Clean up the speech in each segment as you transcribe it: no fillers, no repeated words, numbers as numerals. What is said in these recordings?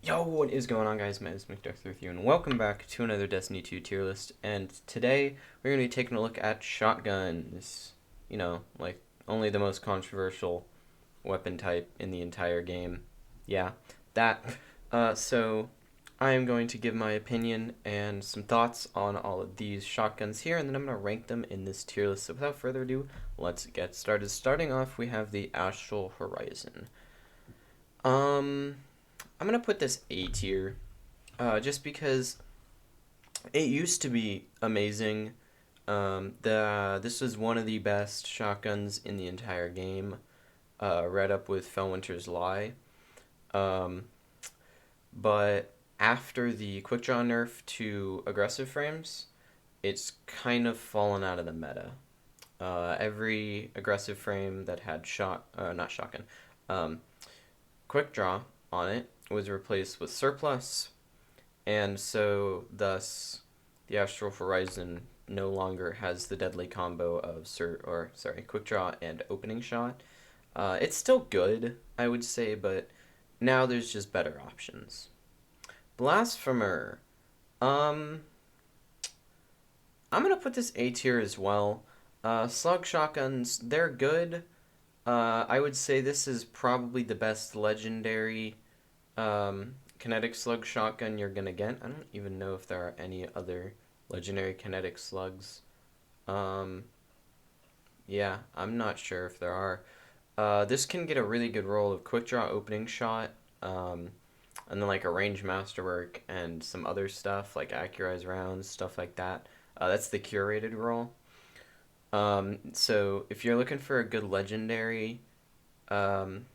Yo, what is going on, guys? My name is McDuck with you, and welcome back to another Destiny 2 tier list. And today we're going to be taking a look at shotguns. Like only the most controversial weapon type in the entire game. Yeah, that. So I am going to give my opinion and some thoughts on all of these shotguns here, and then I'm going to rank them in this tier list. So without further ado, let's get started. Starting off, we have the Astral Horizon. I'm gonna put this A tier, just because it used to be amazing. This is one of the best shotguns in the entire game, right up with Felwinter's Lie. Um, but after the quick draw nerf to aggressive frames, it's kind of fallen out of the meta. Every aggressive frame that had not shotgun, um, quick draw on it was replaced with surplus, and so thus the Astral Horizon no longer has the deadly combo of quick draw and opening shot. It's still good, I would say, but now there's just better options. Blasphemer. Um, I'm gonna put this A tier as well. Slug shotguns, they're good. I would say this is probably the best legendary kinetic slug shotgun you're gonna get. I don't even know if there are any other legendary kinetic slugs. Um, yeah, I'm not sure if there are. This can get a really good roll of quick draw opening shot, and then like a range masterwork and some other stuff like accurize rounds, stuff like that. That's the curated roll. So if you're looking for a good legendary, um,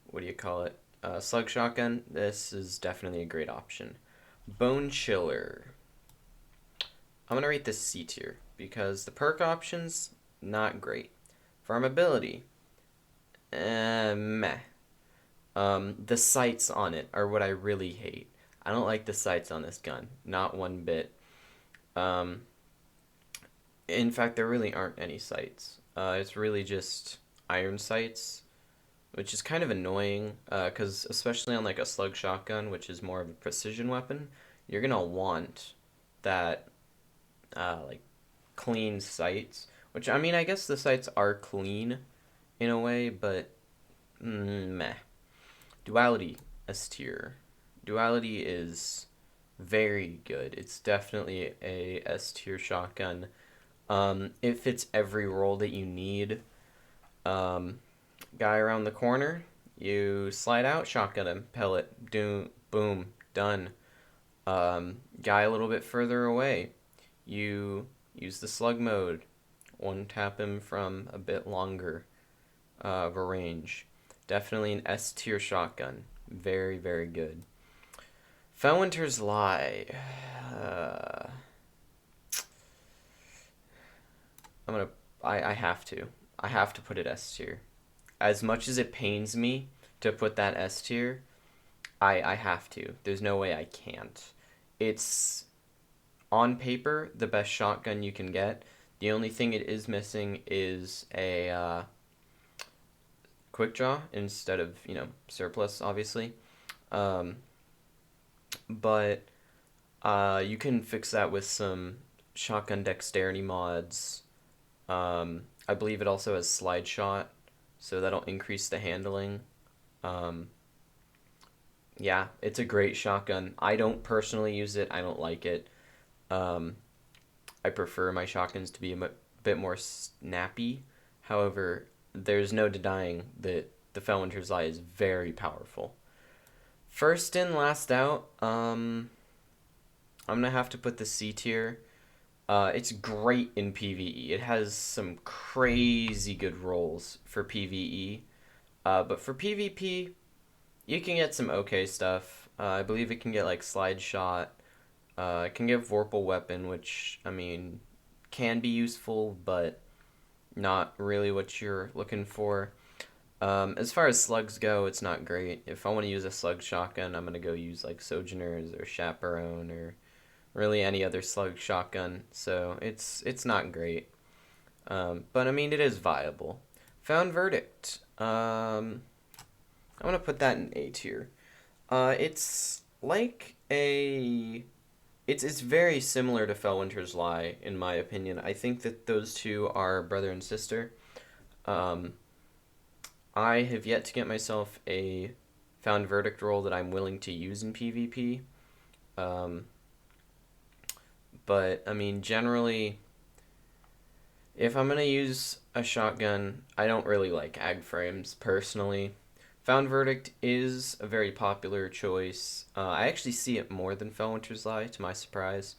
what do you call it? Slug shotgun. This is definitely a great option. Bone chiller. I'm gonna rate this C tier because the perk options not great. Farmability, meh. The sights on it are what I really hate. I don't like the sights on this gun, not one bit. Um, in fact, there really aren't any sights. It's really just iron sights, which is kind of annoying, because especially on like a slug shotgun, which is more of a precision weapon, you're gonna want that like clean sights. Which I mean, I guess the sights are clean in a way, but meh. Duality S tier. Duality is very good. It's definitely a S tier shotgun. It fits every role that you need. Um, Guy around the corner, you slide out, shotgun him, pellet, boom, done. Guy a little bit further away, you use the slug mode, one tap him from a bit longer of a range. Definitely an S tier shotgun. Very, very good. Felwinter's Lie. Uh, I'm gonna. I have to. I have to put it S tier. As much as it pains me to put that S tier, I have to. There's no way I can't. It's on paper the best shotgun you can get. The only thing it is missing is a quick draw instead of surplus, obviously. Um, but you can fix that with some shotgun dexterity mods. I believe it also has slide shot, so that'll increase the handling. Um, yeah, it's a great shotgun. I don't personally use it. I don't like it. Um, I prefer my shotguns to be a bit more snappy. However, there's no denying that the Felwinter's Eye is very powerful. First in, last out. I'm gonna have to put the C tier. It's great in PvE. It has some crazy good rolls for PvE. But for PvP, you can get some okay stuff. I believe it can get like slide shot. It can give Vorpal weapon, which I mean can be useful, but not really what you're looking for. As far as slugs go, it's not great. If I want to use a slug shotgun, I'm gonna go use like Sojourners or Chaperone or really any other slug shotgun. So it's not great. But I mean it is viable. Found Verdict. I'm gonna put that in A tier. It's like a it's very similar to Fellwinter's Lie in my opinion. I think that those two are brother and sister. Um, I have yet to get myself a found verdict roll that I'm willing to use in PvP. Um, but I mean, generally, if I'm gonna use a shotgun, I don't really like ag frames personally. Found verdict is a very popular choice. I actually see it more than Fellwinter's Lie, to my surprise.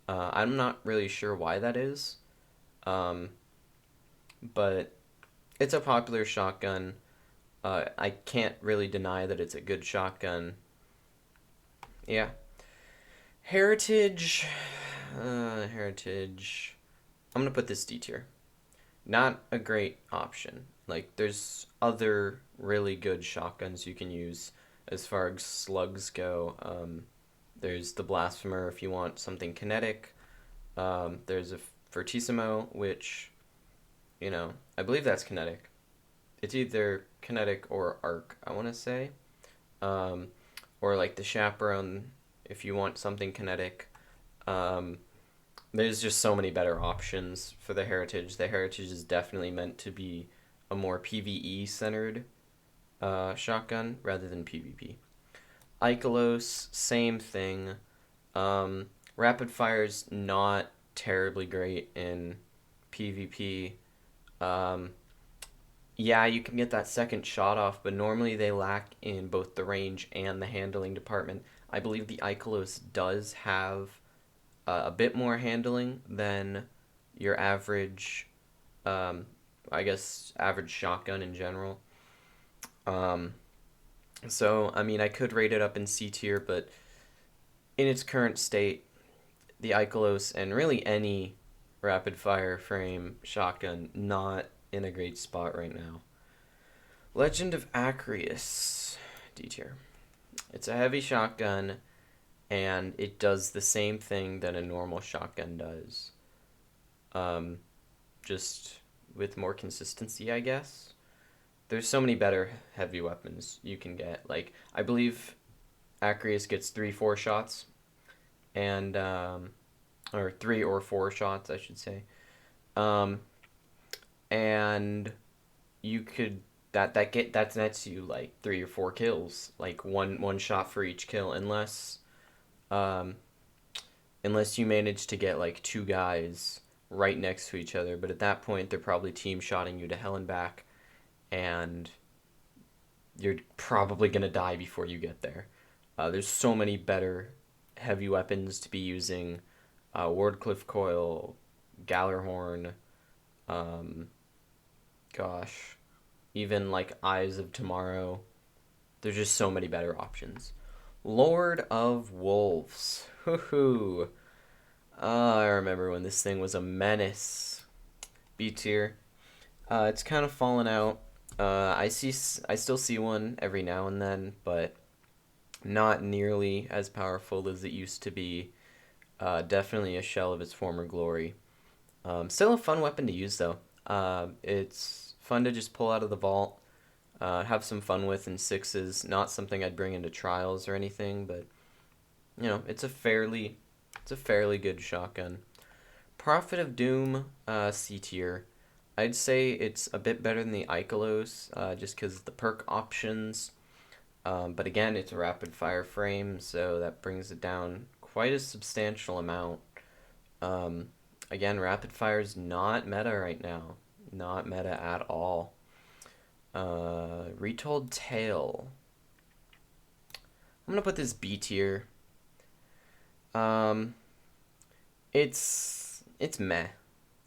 I'm not really sure why that is, um, but it's a popular shotgun. I can't really deny that it's a good shotgun. Yeah. Heritage. Heritage. I'm gonna put this D tier. Not a great option. Like, there's other really good shotguns you can use as far as slugs go. There's the Blasphemer if you want something kinetic. There's a Fortissimo, which, I believe that's kinetic. It's either kinetic or arc, I want to say. Um, or like the Chaperone if you want something kinetic. Um, there's just so many better options for the Heritage. The Heritage is definitely meant to be a more PvE centered shotgun rather than PvP. Ikelos, same thing. Rapid Fire's not terribly great in PvP. Um, yeah, you can get that second shot off, but normally they lack in both the range and the handling department. I believe the Ikelos does have a bit more handling than your average, um, I guess, average shotgun in general. Um, so, I mean, I could rate it up in C tier, but in its current state, the Ikelos and really any rapid fire frame shotgun not in a great spot right now. Legend of Acreus, D tier. It's a heavy shotgun, and it does the same thing that a normal shotgun does. Um, just with more consistency, I guess. There's so many better heavy weapons you can get. Like, I believe Acreus gets 3 4 shots, and or 3 or 4 shots, I should say. Um, and you could that nets you like 3 or 4 kills, like one shot for each kill, um, unless you manage to get like two guys right next to each other. But at that point, they're probably team shotting you to hell and back, and you're probably gonna die before you get there. There's so many better heavy weapons to be using. Wardcliff Coil, Gallarhorn, um, gosh, even like Eyes of Tomorrow. There's just so many better options. Lord of Wolves. Hoo-hoo. I remember when this thing was a menace. B tier. It's kind of fallen out. I still see one every now and then, but not nearly as powerful as it used to be. Definitely a shell of its former glory. Still a fun weapon to use though. It's fun to just pull out of the vault, have some fun with in sixes. Not something I'd bring into trials or anything, but it's a fairly good shotgun. Prophet of Doom, C tier. I'd say it's a bit better than the Ikelos, just because of the perk options. But again, it's a rapid fire frame, so that brings it down quite a substantial amount. Um, Again, rapid fire's not meta right now. Not meta at all. Retold Tale. I'm gonna put this B tier. Um, it's meh.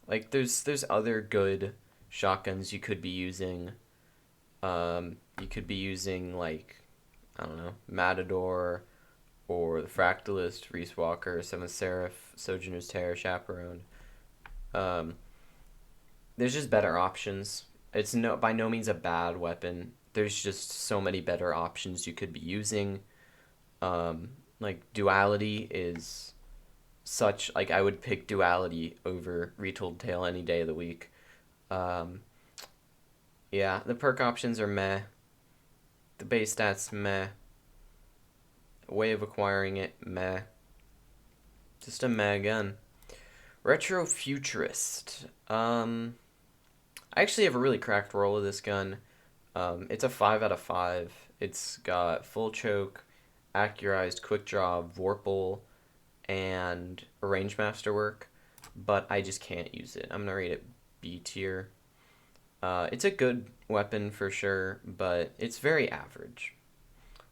Like there's other good shotguns you could be using. You could be using like, I don't know, Matador or the Fractalist, Reese Walker, Seventh Seraph, Sojourner's Terror, Chaperone. Um, there's just better options. It's by no means a bad weapon. There's just so many better options you could be using. Like Duality is such, like, I would pick Duality over Retold Tale any day of the week. Um, yeah, the perk options are meh. The base stats meh. way of acquiring it, meh. Just a meh gun. Retro Futurist. I actually have a really cracked roll of this gun. It's a 5 out of 5. It's got full choke, accurized quick draw, Vorpal, and range masterwork, but I just can't use it. I'm gonna rate it B tier. It's a good weapon for sure, but it's very average.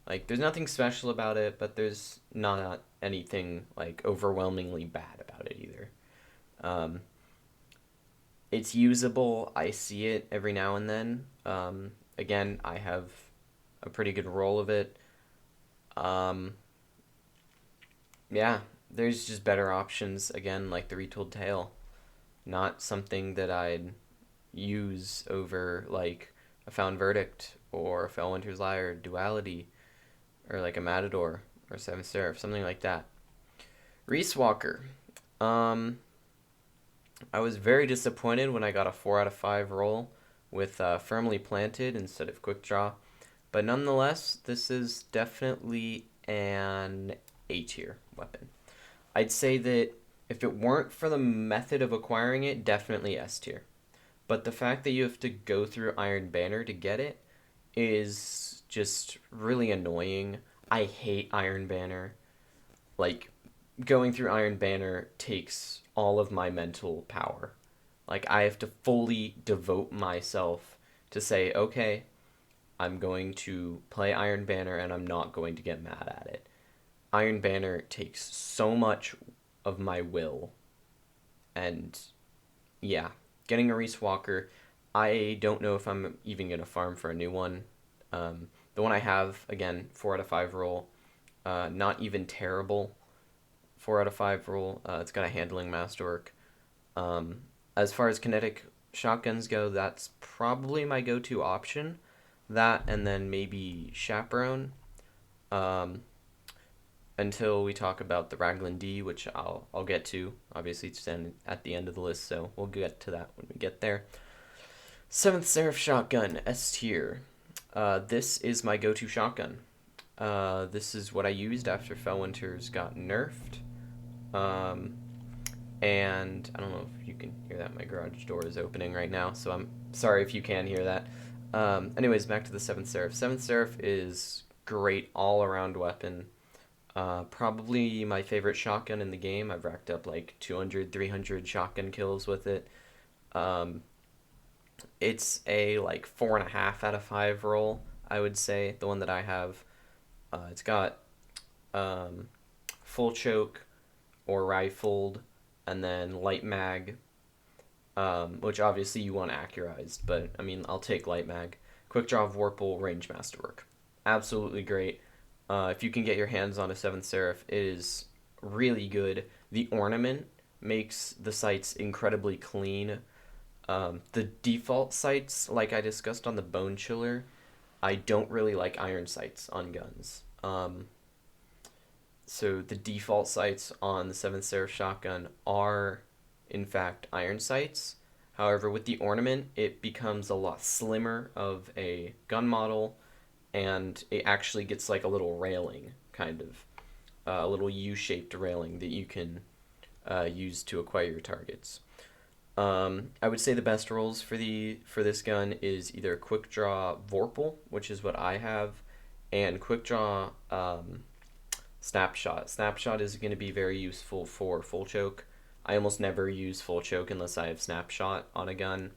Like, there's nothing special about it, but there's not anything like overwhelmingly bad about it either. Um, it's usable. I see it every now and then. Again, I have a pretty good roll of it. Um, yeah, there's just better options. Again, like the retooled tail, not something that I'd use over like a Found Verdict or a Fellwinter's Lyre Duality or like a Matador or Seventh Seraph, something like that. Reese Walker. I was very disappointed when I got a 4 out of 5 roll with Firmly Planted instead of Quick Draw. But nonetheless, this is definitely an A tier weapon. I'd say that if it weren't for the method of acquiring it, definitely S tier. But the fact that you have to go through Iron Banner to get it is just really annoying. I hate Iron Banner. Like, going through Iron Banner takes all of my mental power. Like, I have to fully devote myself to say, okay, I'm going to play Iron Banner and I'm not going to get mad at it. Iron Banner takes so much of my will. And yeah, getting a Reese Walker, I don't know if I'm even going to farm for a new one. The one I have, again, 4 out of 5 roll. Not even terrible 4 out of 5 roll. It's got a handling masterwork. As far as kinetic shotguns go, that's probably my go-to option. That and then maybe Chaperone. Until we talk about the Raglan D, which I'll get to. Obviously, it's at the end of the list, so we'll get to that when we get there. 7th Seraph Shotgun, S tier. This is my go-to shotgun. This is what I used after Fellwinter's got nerfed. And I don't know if you can hear that. My garage door is opening right now, so I'm sorry if you can hear that. Anyways, back to the 7th Seraph. 7th Seraph is great all-around weapon. Probably my favorite shotgun in the game. I've racked up like 200, 300 shotgun kills with it. It's a like 4.5 out of 5 roll, I would say, the one that I have. It's got full choke or rifled, and then light mag, which obviously you want accurized, but I mean, I'll take light mag. Quick draw, Vorpal, range masterwork. Absolutely great. If you can get your hands on a 7th Seraph, it is really good. The ornament makes the sights incredibly clean. The default sights, like I discussed on the Bone Chiller, I don't really like iron sights on guns. So the default sights on the 7th Seraph shotgun are, in fact, iron sights. However, with the ornament, it becomes a lot slimmer of a gun model, and it actually gets like a little railing, kind of. A little U-shaped railing that you can use to acquire your targets. I would say the best rolls for this gun is either Quick Draw Vorpal, which is what I have, and Quick Draw Snapshot. Snapshot is going to be very useful for full choke. I almost never use full choke unless I have Snapshot on a gun.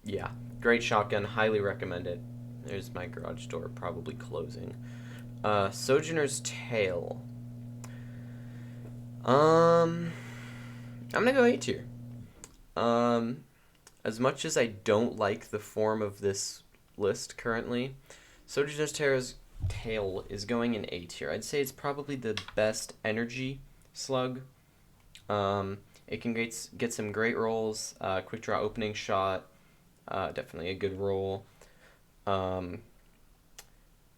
Yeah, great shotgun. Highly recommend it. There's my garage door probably closing. Sojourner's Tale. I'm gonna go A tier. As much as I don't like the form of this list currently, Sojourner's Tale is going in A tier. I'd say it's probably the best energy slug. It can get some great rolls. Quick draw opening shot, definitely a good roll.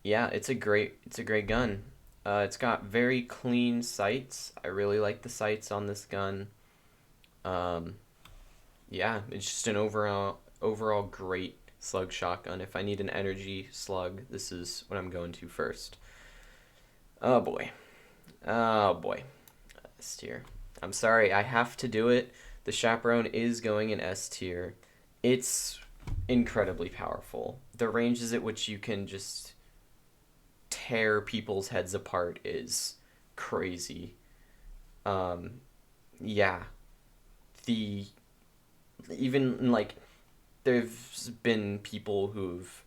Yeah, it's a great gun. It's got very clean sights. I really like the sights on this gun. Yeah, it's just an overall great slug shotgun. If I need an energy slug, this is what I'm going to first. Oh boy. Oh boy. S tier. I'm sorry, I have to do it. The Chaperone is going in S tier. It's incredibly powerful. The ranges at which you can just tear people's heads apart is crazy. Um, yeah. The even like there's been people who've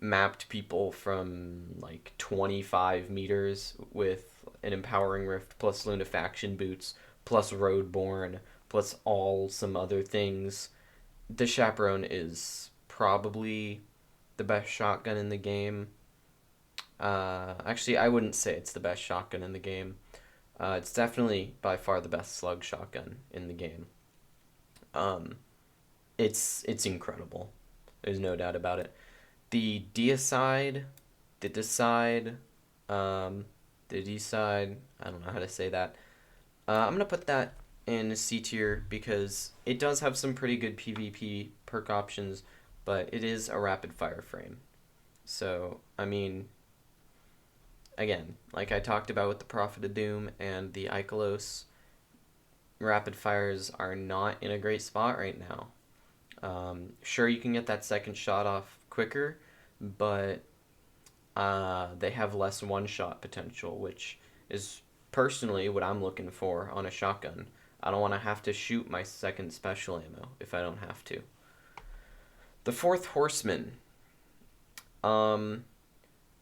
mapped people from like 25 meters with an Empowering Rift plus Lunafaction boots plus Roadborne plus all some other things. The Chaperone is probably the best shotgun in the game. Actually, I wouldn't say it's the best shotgun in the game. It's definitely by far the best slug shotgun in the game. Um, it's incredible. There's no doubt about it. The Deicide, the Decide, um, the Decide, I don't know how to say that. I'm gonna put that in C tier because it does have some pretty good PvP perk options, but it is a rapid fire frame. So, I mean, again, like I talked about with the Prophet of Doom and the Ikelos, rapid fires are not in a great spot right now. Sure, you can get that second shot off quicker, but they have less one-shot potential, which is personally what I'm looking for on a shotgun. I don't want to have to shoot my second special ammo if I don't have to. The Fourth Horseman. Um,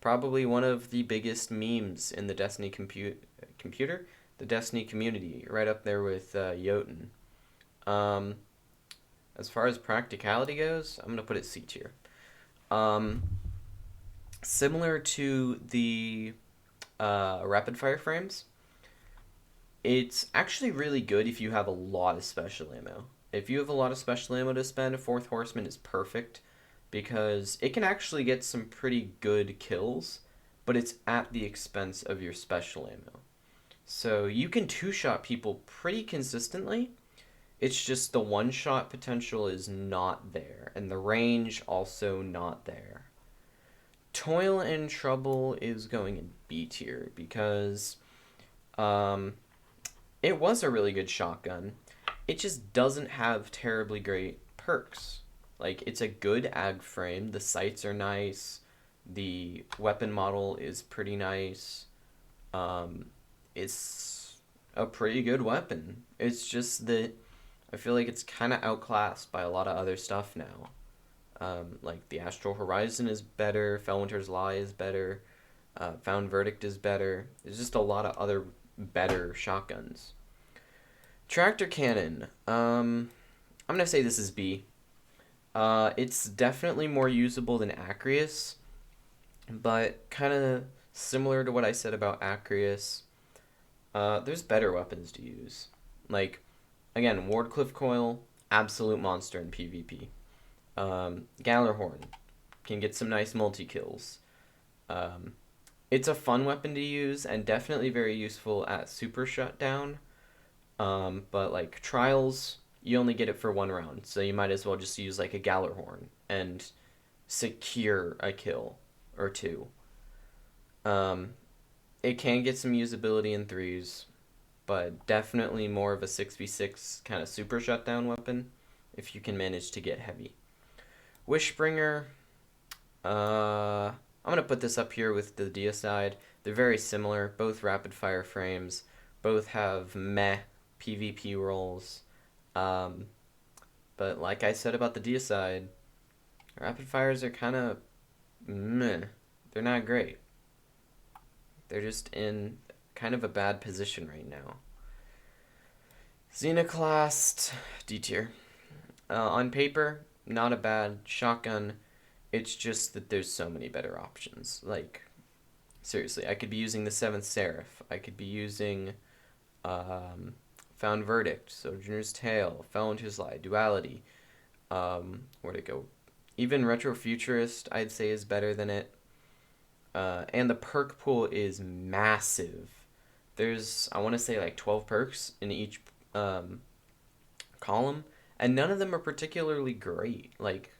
Probably one of the biggest memes in the Destiny computer, the Destiny community, right up there with Jotun. Um, as far as practicality goes, I'm gonna put it C tier. Um, Similar to the rapid fire frames, it's actually really good if you have a lot of special ammo. If you have a lot of special ammo to spend, a Fourth Horseman is perfect because it can actually get some pretty good kills, but it's at the expense of your special ammo. So you can two-shot people pretty consistently. It's just the one-shot potential is not there, and the range also not there. Toil and Trouble is going in B tier because um, it was a really good shotgun. It just doesn't have terribly great perks. Like, it's a good ag frame. The sights are nice. The weapon model is pretty nice. Um, it's a pretty good weapon. It's just that I feel like it's kind of outclassed by a lot of other stuff now. Like, the Astral Horizon is better. Felwinter's Lie is better. Found Verdict is better. There's just a lot of other better shotguns. Tractor Cannon. I'm going to say this is B. It's definitely more usable than Acreus, but kind of similar to what I said about Acreus, there's better weapons to use. Like, again, Wardcliff Coil, absolute monster in PvP. Gallarhorn can get some nice multi-kills. It's a fun weapon to use and definitely very useful at super shutdown. But like Trials, you only get it for one round, so you might as well just use like a Gallarhorn and secure a kill or two. Um, it can get some usability in threes, but definitely more of a 6v6 kind of super shutdown weapon if you can manage to get heavy. Wishbringer, I'm going to put this up here with the Deicide. They're very similar, both rapid fire frames, both have meh PvP roles. But like I said about the Deicide, rapid fires are kind of meh. They're not great. They're just in kind of a bad position right now. Xenoclast, D tier. On paper, not a bad shotgun. It's just that there's so many better options. Like, seriously, I could be using the 7th Seraph. I could be using Found Verdict, Sojourner's Tale, Felwinter's Lie, Duality. Where'd it go? Even Retrofuturist, I'd say, is better than it. And the perk pool is massive. There's, I want to say, like 12 perks in each column, and none of them are particularly great. Like,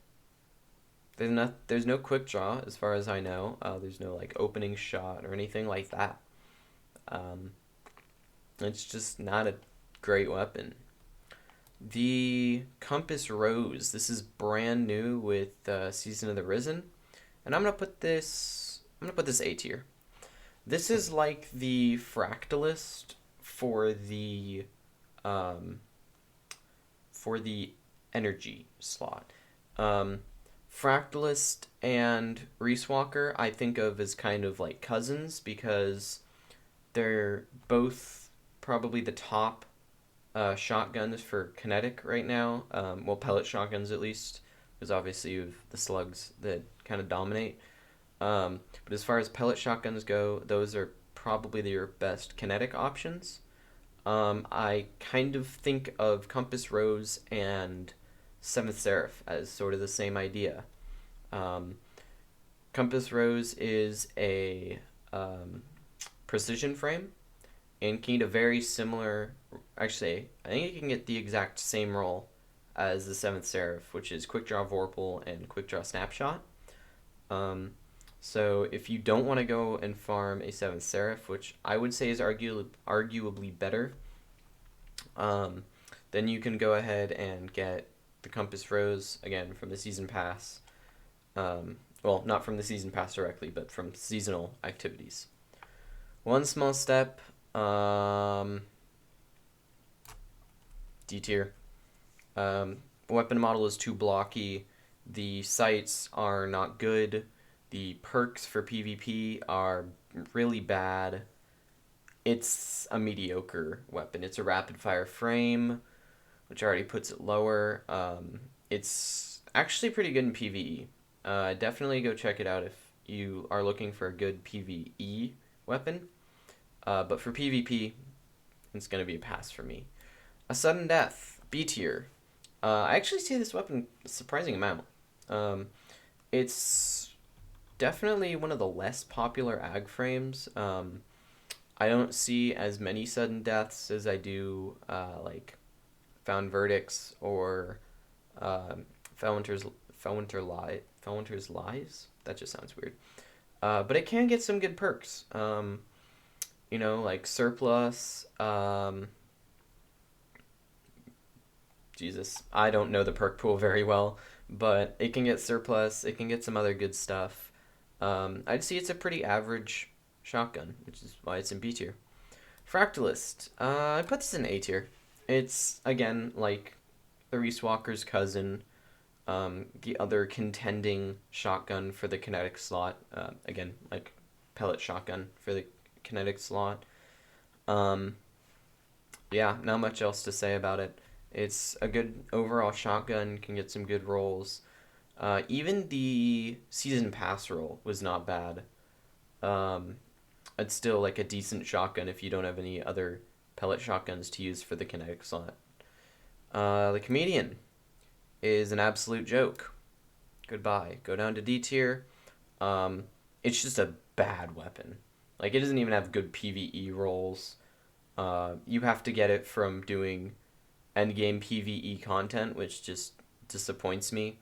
There's no quick draw as far as I know. There's no like opening shot or anything like that. Um, it's just not a great weapon. The Compass Rose. This is brand new with Season of the Risen, and I'm gonna put this. I'm gonna put this A tier. This is like the Fractalist for um, the energy slot. Um, Fractalist and Reesewalker I think of as kind of like cousins because they're both probably the top shotguns for Kinetic right now. Well, pellet shotguns at least, because obviously you have the slugs that kind of dominate. But as far as pellet shotguns go, those are probably your best Kinetic options. I kind of think of Compass Rose and Seventh Seraph as sort of the same idea. Um, Compass Rose is a precision frame and can get a very similar. Actually, I think it can get the exact same roll as the Seventh Seraph, which is Quick Draw Vorpal and Quick Draw Snapshot. Um, so if you don't want to go and farm a Seventh Seraph, which I would say is arguably better, um, then you can go ahead and get the Compass Rose again from the Season Pass. Well, not from the Season Pass directly, but from seasonal activities. One small step, D tier. Weapon model is too blocky. The sights are not good. The perks for PvP are really bad. It's a mediocre weapon. It's a rapid fire frame, which already puts it lower. It's actually pretty good in PvE. Definitely go check it out if you are looking for a good PvE weapon. But for PvP, it's going to be a pass for me. A Sudden Death, B tier. I actually see this weapon a surprising amount. It's definitely one of the less popular ag frames. I don't see as many sudden deaths as I do like Found Verdicts or Felwinter's Lies. That just sounds weird. But it can get some good perks. Like Surplus. Jesus, I don't know the perk pool very well, but it can get Surplus. It can get some other good stuff. I'd say it's a pretty average shotgun, which is why it's in B tier. Fractalist. I put this in A tier. It's, again, like the Reese Walker's cousin, the other contending shotgun for the Kinetic slot. Again, like pellet shotgun for the Kinetic slot. Yeah, not much else to say about it. It's a good overall shotgun, can get some good rolls. Even the Season Pass roll was not bad. It's still like a decent shotgun if you don't have any other pellet shotguns to use for the Kinetic slot. The Comedian is an absolute joke. Goodbye. Go down to D tier. It's just a bad weapon. Like, it doesn't even have good PvE rolls. You have to get it from doing endgame PvE content, which just disappoints me.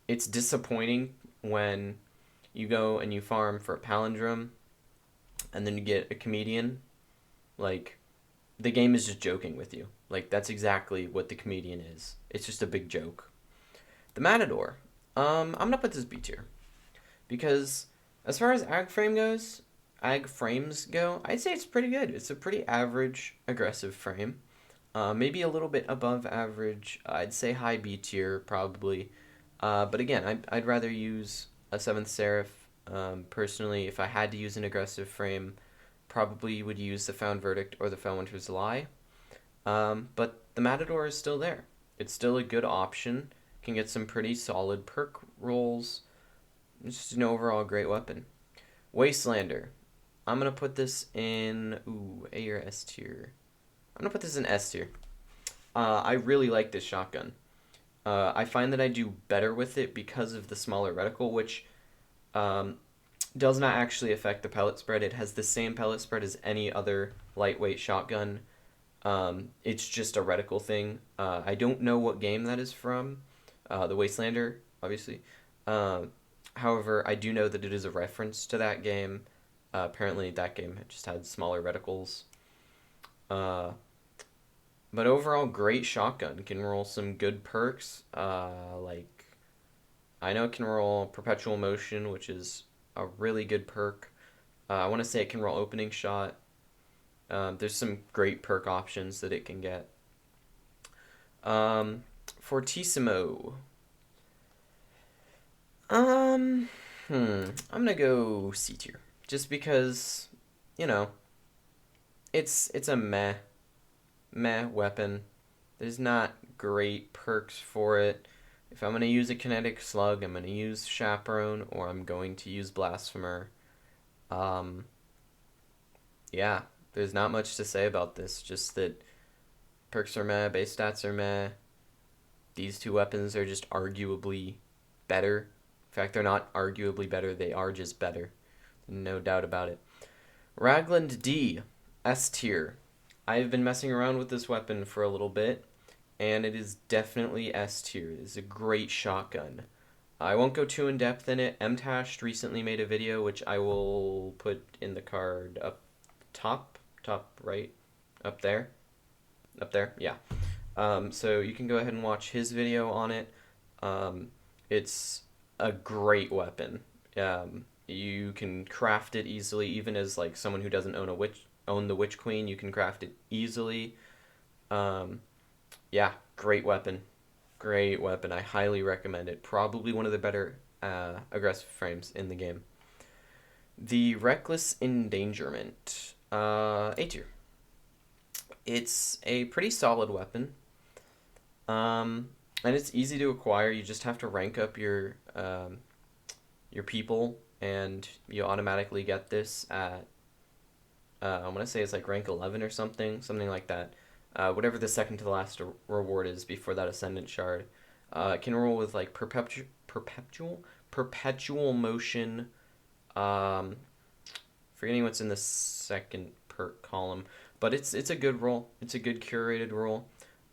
It's disappointing when you go and you farm for a palindrome and then you get a Comedian. Like, the game is just joking with you. Like, that's exactly what the Comedian is. It's just a big joke. The Matador. I'm gonna put this B tier. Because as far as ag frames go, I'd say it's pretty good. It's a pretty average aggressive frame. Maybe a little bit above average. I'd say high B tier, probably. But again, I'd rather use a 7th Seraph. Personally, if I had to use an aggressive frame, probably would use the Found Verdict or the Felwinter's Lie. But the Matador is still there. It's still a good option. Can get some pretty solid perk rolls. It's just an overall great weapon. Wastelander. I'm going to put this in A or S tier. I'm going to put this in S tier. I really like this shotgun. I find that I do better with it because of the smaller reticle, which does not actually affect the pellet spread. It has the same pellet spread as any other lightweight shotgun. It's just a reticle thing. I don't know what game that is from, the Wastelander. obviously. However, I do know that it is a reference to that game. Apparently, that game just had smaller reticles. Uh, but overall, great shotgun. Can roll some good perks. Like, I know it can roll Perpetual Motion, which is a really good perk. I want to say it can roll Opening Shot. There's some great perk options that it can get. Fortissimo. Um, I'm gonna go C tier, just because, you know, it's a meh weapon. There's not great perks for it. If I'm gonna use a kinetic slug, I'm gonna use chaperone, or I'm going to use blasphemer. Um, yeah, there's not much to say about this. Just that perks are meh, base stats are meh. These two weapons are just arguably better. In fact, they're not arguably better, they are just better. No doubt about it. Ragland D, S tier. I've been messing around with this weapon for a little bit, and it is definitely S tier. It is a great shotgun. I won't go too in depth in it. MTashed recently made a video, which I will put in the card up top right, up there, yeah. So you can go ahead and watch his video on it. It's a great weapon. You can craft it easily, even as like someone who doesn't own the Witch Queen. You can craft it easily. Yeah, great weapon. Great weapon. I highly recommend it. Probably one of the better aggressive frames in the game. The Reckless Endangerment. A tier. It's a pretty solid weapon. And it's easy to acquire. You just have to rank up your people, and you automatically get this at I want to say it's like rank 11 or something like that. Whatever the second to the last reward is before that Ascendant Shard. It can roll with like perpetual motion. Forgetting what's in the second perk column, but it's a good roll. It's a good curated roll.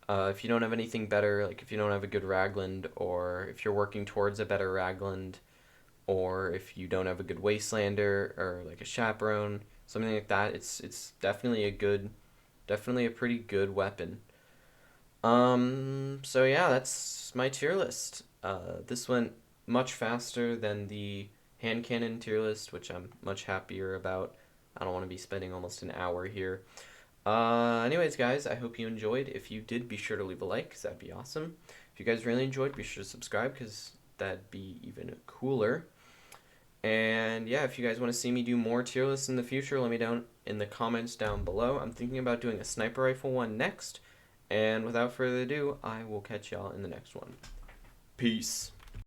If you don't have anything better, like if you don't have a good Ragland, or if you're working towards a better Ragland, or if you don't have a good Wastelander or like a Chaperone, something like that, it's definitely definitely a pretty good weapon. So yeah, that's my tier list. This went much faster than the hand cannon tier list, which I'm much happier about. I don't want to be spending almost an hour here. Anyways, guys, I hope you enjoyed. If you did, be sure to leave a like, because that'd be awesome. If you guys really enjoyed, be sure to subscribe, because that'd be even cooler. And yeah, if you guys want to see me do more tier lists in the future, let me know in the comments down below. I'm thinking about doing a sniper rifle one next. And without further ado, I will catch y'all in the next one. Peace.